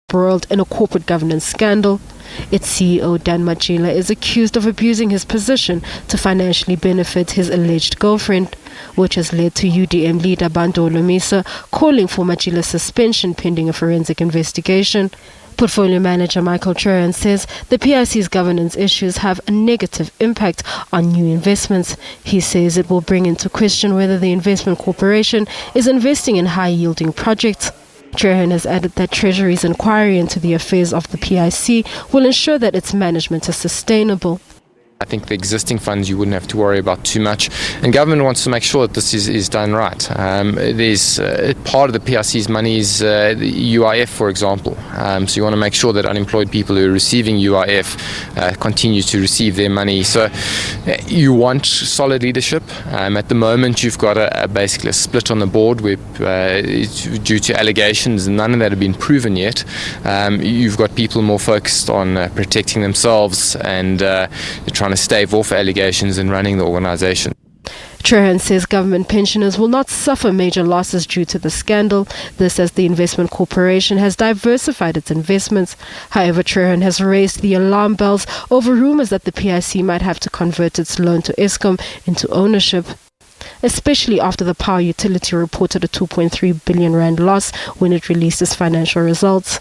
embroiled in a corporate governance scandal. Its CEO Dan Matjila is accused of abusing his position to financially benefit his alleged girlfriend, which has led to UDM leader Bantu Olomisa calling for Matjila's suspension pending a forensic investigation. Portfolio manager Michael Trehan says the PIC's governance issues have a negative impact on new investments. He says it will bring into question whether the investment corporation is investing in high-yielding projects. Trehan has added that Treasury's inquiry into the affairs of the PIC will ensure that its management is sustainable. I think the existing funds you wouldn't have to worry about too much, and government wants to make sure that this is done right. There's part of the PIC's money is the UIF, for example, so you want to make sure that unemployed people who are receiving UIF continue to receive their money. So you want solid leadership. At the moment you've got basically a split on the board where, due to allegations, none of that have been proven yet. You've got people more focused on protecting themselves and trying to stave off allegations and running the organisation. Trehan says government pensioners will not suffer major losses due to the scandal. This as the investment corporation has diversified its investments. However, Trehan has raised the alarm bells over rumours that the PIC might have to convert its loan to Eskom into ownership, especially after the power utility reported a 2.3 billion rand loss when it released its financial results.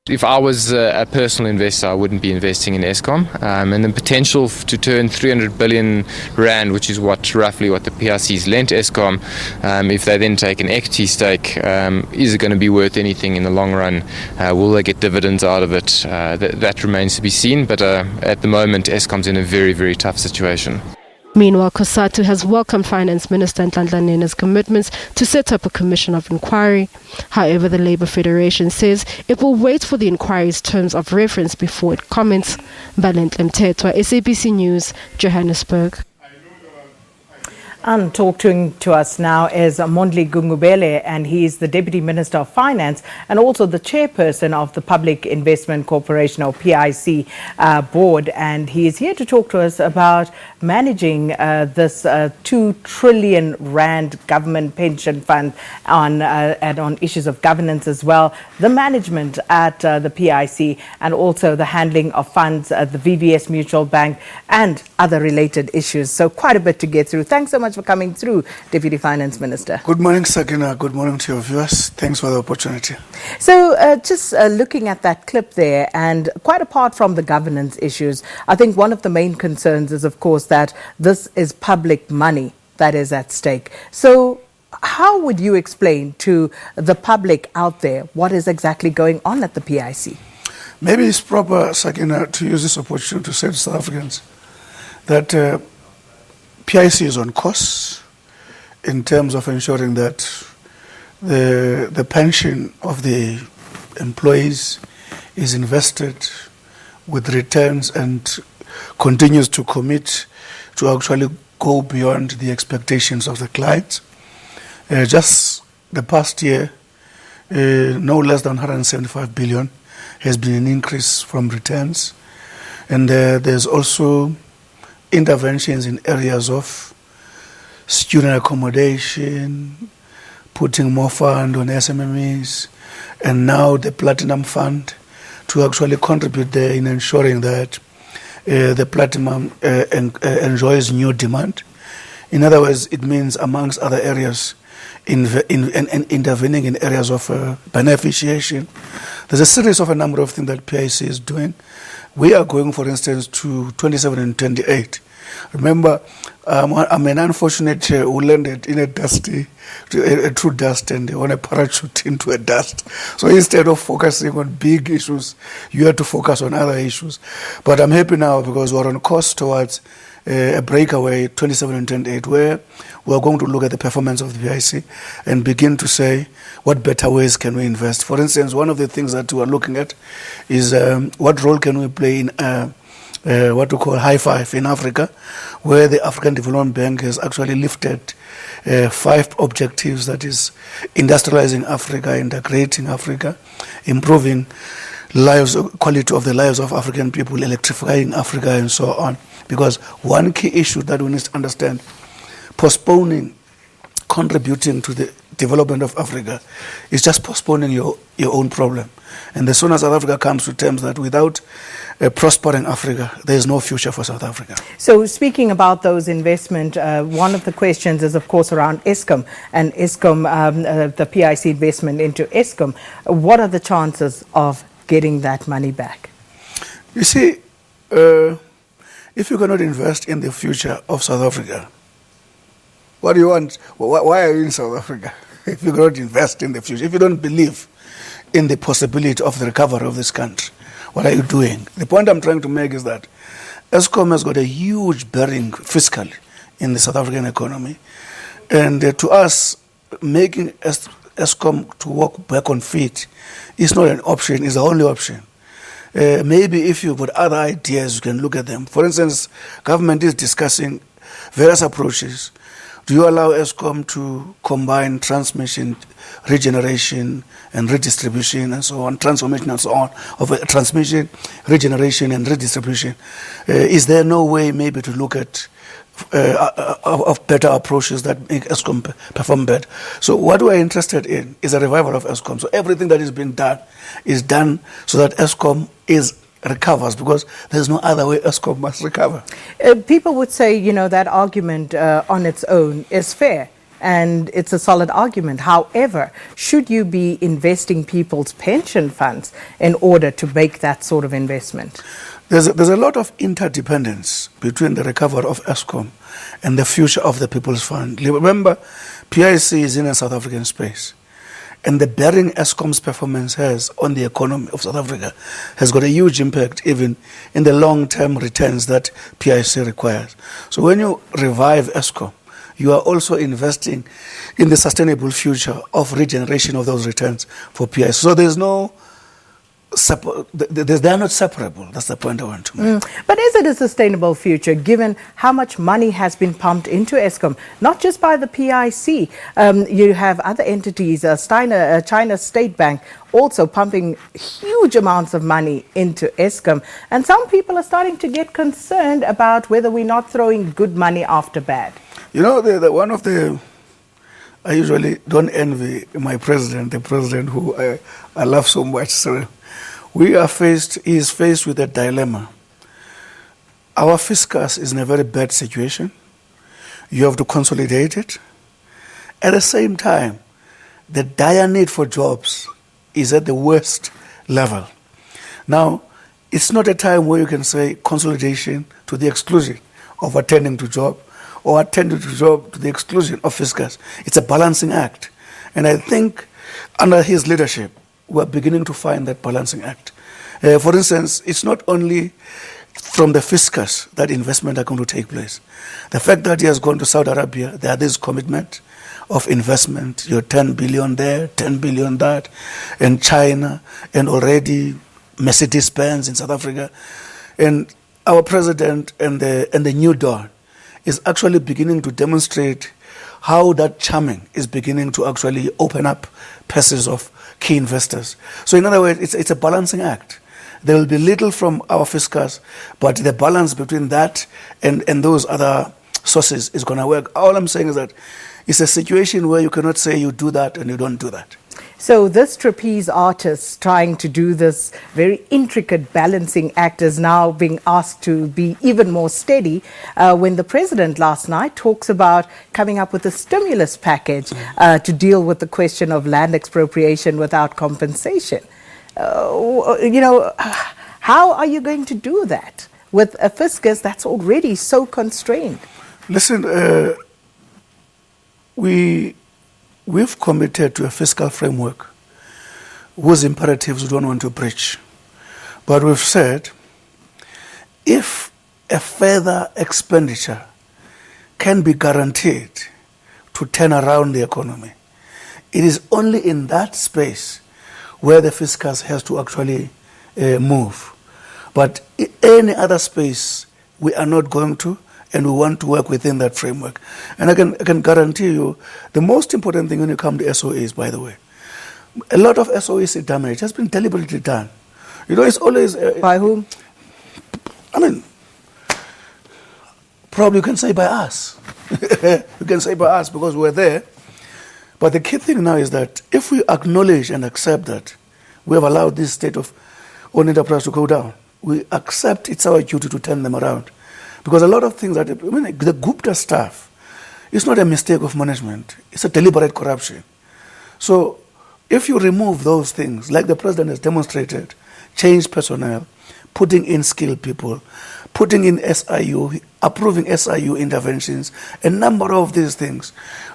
If I was a personal investor, I wouldn't be investing in Eskom, and the potential to turn 300 billion rand, which is roughly what the PIC's lent Eskom, if they then take an equity stake, is it going to be worth anything in the long run? Will they get dividends out of it? That remains to be seen, but at the moment Eskom's in a very, very tough situation. Meanwhile, COSATU has welcomed Finance Minister Nhlanhla Nene's commitments to set up a commission of inquiry. However, the Labour Federation says it will wait for the inquiry's terms of reference before it comments. Balentle Mthethwa, SABC News, Johannesburg. And talking to us now is Mondli Gungubele, and he is the Deputy Minister of Finance and also the chairperson of the Public Investment Corporation, or PIC, board. And he is here to talk to us about managing this 2 trillion rand government pension fund and on issues of governance as well, the management at the PIC, and also the handling of funds at the VBS Mutual Bank and other related issues. So quite a bit to get through. Thanks so much for coming through, Deputy Finance Minister. Good morning, Sakina. Good morning to your viewers. Thanks for the opportunity. So just looking at that clip there, and quite apart from the governance issues, I think one of the main concerns is, of course, that this is public money that is at stake. So how would you explain to the public out there what is exactly going on at the PIC? Maybe it's proper, Sakina, to use this opportunity to say to South Africans that PIC is on course in terms of ensuring that the pension of the employees is invested with returns and continues to commit to actually go beyond the expectations of the clients. Just the past year, no less than 175 billion has been an increase from returns. And there's also interventions in areas of student accommodation, putting more fund on SMMEs, and now the Platinum Fund to actually contribute there in ensuring that the Platinum enjoys new demand. In other words, it means, amongst other areas, intervening in areas of beneficiation. There's a series of a number of things that PIC is doing. We are going, for instance, to 27 and 28. Remember, I'm an unfortunate who landed in a true dust, and on a parachute into a dust. So instead of focusing on big issues, you have to focus on other issues. But I'm happy now because we're on course towards a breakaway 27 and 28, where we're going to look at the performance of the PIC and begin to say what better ways can we invest. For instance, one of the things that we're looking at is what role can we play in what we call high five in Africa, where the African Development Bank has actually lifted 5 objectives, that is industrializing Africa, integrating Africa, improving quality of the lives of African people, electrifying Africa, and so on. Because one key issue that we need to understand, postponing contributing to the development of Africa is just postponing your own problem. And the sooner South Africa comes to terms that without a prospering Africa, there is no future for South Africa. So speaking about those investment, one of the questions is, of course, around Eskom and Eskom, the PIC investment into Eskom. What are the chances of getting that money back? You see, if you cannot invest in the future of South Africa, what do you want? Why are you in South Africa? If you cannot invest in the future, if you don't believe in the possibility of the recovery of this country, what are you doing? The point I'm trying to make is that Eskom has got a huge bearing fiscally in the South African economy. And to us, making Eskom to walk back on feet is not an option, it's the only option. Maybe if you've got other ideas, you can look at them. For instance, government is discussing various approaches. Do you allow Eskom to combine transmission, regeneration, and redistribution, and so on, transformation and so on, of transmission, regeneration, and redistribution? Is there no way maybe to look at of better approaches that make Eskom perform better? So what we are interested in is a revival of Eskom. So everything that is being done is done so that Eskom recovers, because there's no other way Eskom must recover. People would say, that argument on its own is fair, and it's a solid argument. However, should you be investing people's pension funds in order to make that sort of investment? There's a lot of interdependence between the recovery of Eskom and the future of the People's Fund. Remember, PIC is in a South African space. And the bearing Eskom's performance has on the economy of South Africa has got a huge impact even in the long-term returns that PIC requires. So when you revive Eskom, you are also investing in the sustainable future of regeneration of those returns for PIC. So there's no they are not separable. That's the point I want to make. But is it a sustainable future given how much money has been pumped into Eskom, not just by the PIC? You have other entities, China State Bank, also pumping huge amounts of money into Eskom. And some people are starting to get concerned about whether we're not throwing good money after bad. One of the... I usually don't envy my president, the president who I love so much. So he is faced with a dilemma. Our fiscus is in a very bad situation. You have to consolidate it. At the same time, the dire need for jobs is at the worst level. Now, it's not a time where you can say consolidation to the exclusion of attending to job, or attending to job to the exclusion of fiscus. It's a balancing act. And I think under his leadership, we're beginning to find that balancing act. For instance, it's not only from the fiscus that investment are going to take place. The fact that he has gone to Saudi Arabia, there are this commitment of investment, 10 billion there, 10 billion that, and China, and already Mercedes-Benz in South Africa. And our president and the new dawn is actually beginning to demonstrate how that charming is beginning to actually open up passes of key investors. So in other words, it's a balancing act. There will be little from our fiscus, but the balance between that and those other sources is going to work. All I'm saying is that it's a situation where you cannot say you do that and you don't do that. So this trapeze artist trying to do this very intricate balancing act is now being asked to be even more steady when the president last night talks about coming up with a stimulus package to deal with the question of land expropriation without compensation. How are you going to do that with a fiscus that's already so constrained? Listen, we've committed to a fiscal framework whose imperatives we don't want to breach. But we've said, if a further expenditure can be guaranteed to turn around the economy, it is only in that space where the fiscus has to actually move. But in any other space, we are not going to, and we want to work within that framework. And I can guarantee you, the most important thing when you come to SOEs, by the way, a lot of SOEs damage has been deliberately done. It's always... by whom? I mean, probably you can say by us. You can say by us because we're there But the key thing now is that if we acknowledge and accept that we have allowed this state of own enterprise to go down, we accept it's our duty to turn them around. Because a lot of things that, the Gupta staff, it's not a mistake of management, it's a deliberate corruption. So if you remove those things, like the president has demonstrated, change personnel, putting in skilled people, putting in SIU, approving SIU interventions, a number of these things.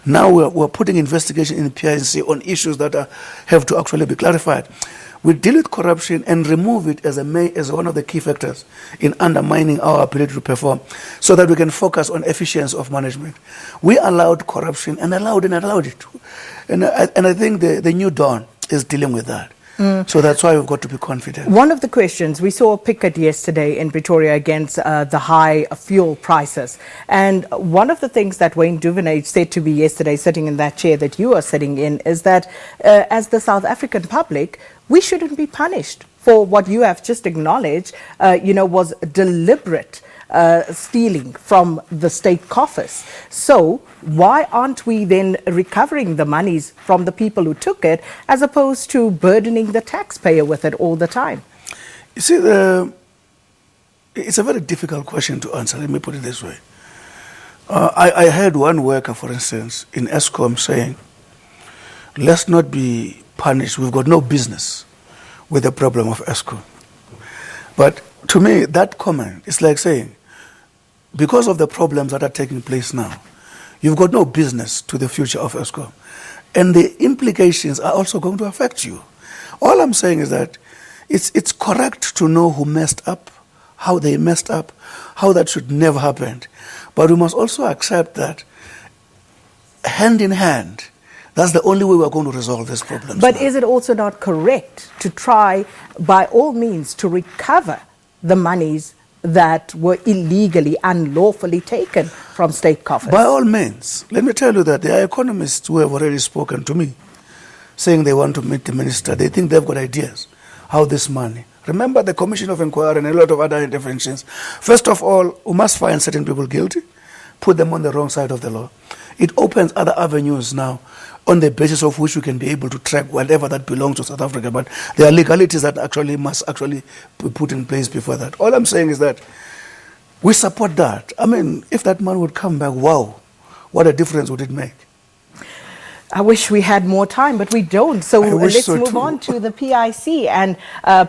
Now we're putting investigation in PIC on issues that have to actually be clarified. We deal with corruption and remove it as one of the key factors in undermining our ability to perform, so that we can focus on efficiency of management. We allowed corruption and allowed it. And I think the new dawn is dealing with that. So that's why we've got to be confident. One of the questions, we saw a picket yesterday in Pretoria against the high fuel prices. And one of the things that Wayne Duvenage said to me yesterday, sitting in that chair that you are sitting in, is that as the South African public, we shouldn't be punished for what you have just acknowledged, was deliberate stealing from the state coffers. So why aren't we then recovering the monies from the people who took it, as opposed to burdening the taxpayer with it all the time? You see, it's a very difficult question to answer. Let me put it this way. I heard one worker, for instance, in Eskom saying, let's not be punished. We've got no business with the problem of Eskom. But to me, that comment is like saying, because of the problems that are taking place now, you've got no business to the future of Eskom. And the implications are also going to affect you. All I'm saying is that it's correct to know who messed up, how they messed up, how that should never happen. But we must also accept that hand in hand, that's the only way we're going to resolve this problem. But is it also not correct to try, by all means, to recover the monies that were illegally, unlawfully taken from state coffers? By all means. Let me tell you that there are economists who have already spoken to me, saying they want to meet the minister. They think they've got ideas how this money. Remember the Commission of Inquiry and a lot of other interventions. First of all, we must find certain people guilty, put them on the wrong side of the law. It opens other avenues now on the basis of which we can be able to track whatever that belongs to South Africa. But there are legalities that must be put in place before that. All I'm saying is that we support that. I mean, if that man would come back, wow, what a difference would it make? I wish we had more time, but we don't. So let's move on to the PIC. And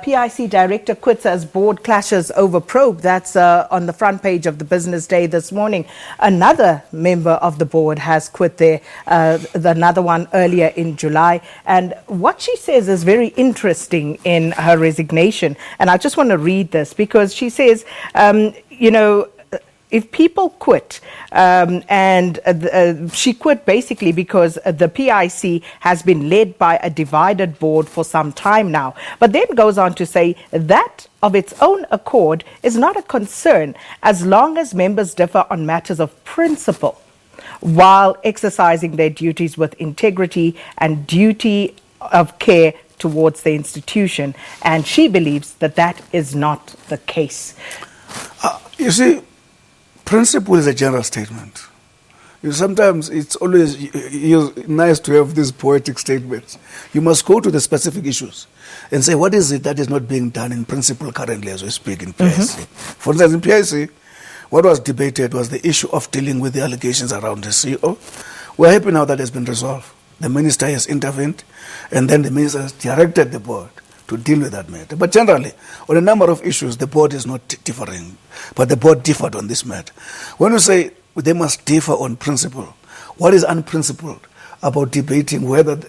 PIC director quits as board clashes over probe. That's on the front page of the Business Day this morning. Another member of the board has quit there, another one earlier in July. And what she says is very interesting in her resignation. And I just want to read this because she says, if people quit, she quit basically because the PIC has been led by a divided board for some time now, but then goes on to say that of its own accord is not a concern as long as members differ on matters of principle, while exercising their duties with integrity and duty of care towards the institution. And she believes that that is not the case. You see, principle is a general statement. Sometimes it's always nice to have these poetic statements. You must go to the specific issues and say, what is it that is not being done in principle currently as we speak in PIC? For instance, in PIC, what was debated was the issue of dealing with the allegations around the CEO. We're happy now that has been resolved. The minister has intervened, and then the minister has directed the board to deal with that matter. But generally, on a number of issues, the board is not differing, but the board differed on this matter. When we say they must differ on principle, what is unprincipled about debating whether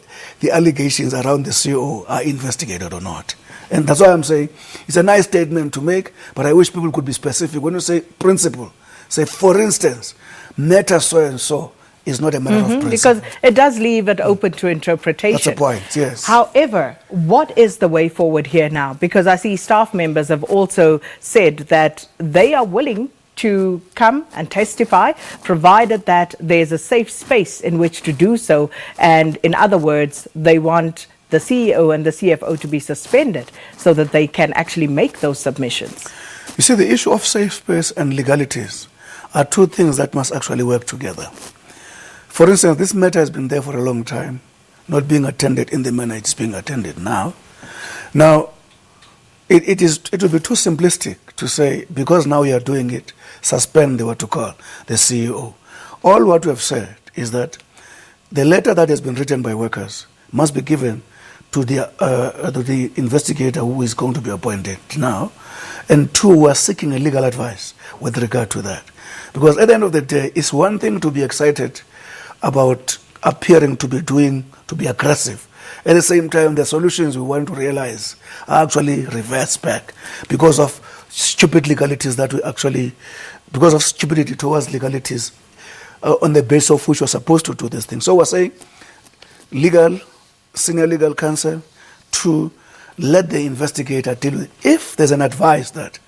the allegations around the CEO are investigated or not? And that's why I'm saying it's a nice statement to make, but I wish people could be specific. When you say principle, say, for instance, matter so and so, is not a matter of principle. Because it does leave it open to interpretation. That's the point, yes. However, what is the way forward here now? Because I see staff members have also said that they are willing to come and testify, provided that there's a safe space in which to do so. And in other words, they want the CEO and the CFO to be suspended so that they can actually make those submissions. You see, the issue of safe space and legalities are two things that must actually work together. For instance, this matter has been there for a long time, not being attended in the manner it's being attended now. Now, it will be too simplistic to say, because now you are doing it, suspend the CEO. All what we have said is that the letter that has been written by workers must be given to the investigator who is going to be appointed now, and two, we are seeking a legal advice with regard to that. Because at the end of the day, it's one thing to be excited about appearing to be aggressive. At the same time, the solutions we want to realize are actually reversed back because of stupid legalities because of stupidity towards legalities on the basis of which we're supposed to do this thing. So we're saying senior legal counsel to let the investigator deal with it. If there's an advice that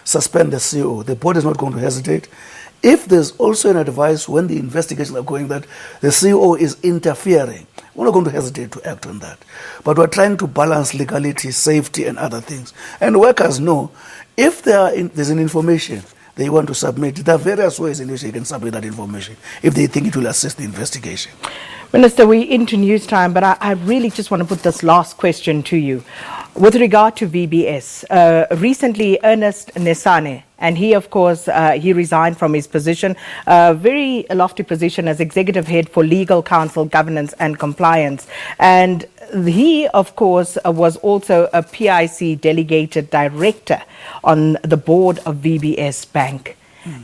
suspend the CEO, the board is not going to hesitate. If there's also an advice when the investigations are going that the CEO is interfering, we're not going to hesitate to act on that. But we're trying to balance legality, safety, and other things. And workers know if there's an information they want to submit, there are various ways in which they can submit that information if they think it will assist the investigation. Minister, we're into news time, but I really just want to put this last question to you. With regard to VBS, recently Ernest Nesane, and he, of course, he resigned from his position, a very lofty position as executive head for legal counsel, governance and compliance. And he, of course, was also a PIC delegated director on the board of VBS Bank.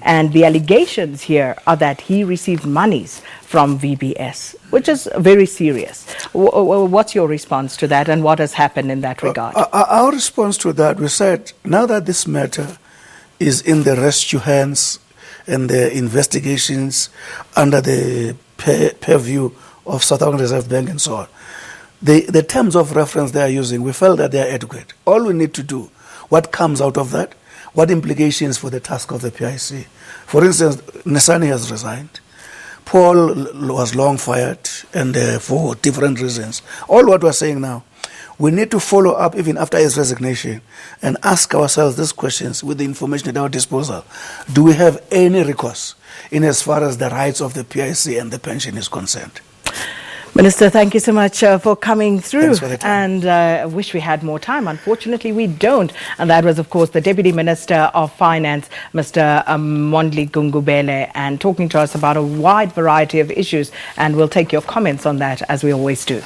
And the allegations here are that he received monies from VBS, which is very serious. What's your response to that, and what has happened in that regard? Our response to that, we said, now that this matter is in the rescue hands and the investigations under the purview of South African Reserve Bank and so on, the terms of reference they are using, we felt that they are adequate. All we need to do, what comes out of that, what implications for the task of the PIC. For instance, Nesani has resigned. Paul was long fired, and for different reasons. All what we're saying now, we need to follow up even after his resignation and ask ourselves these questions with the information at our disposal. Do we have any recourse in as far as the rights of the PIC and the pension is concerned? Minister, thank you so much for coming through. Thanks for the time. And I wish we had more time. Unfortunately, we don't. And that was, of course, the Deputy Minister of Finance, Mr. Mondli Gungubele, and talking to us about a wide variety of issues. And we'll take your comments on that, as we always do.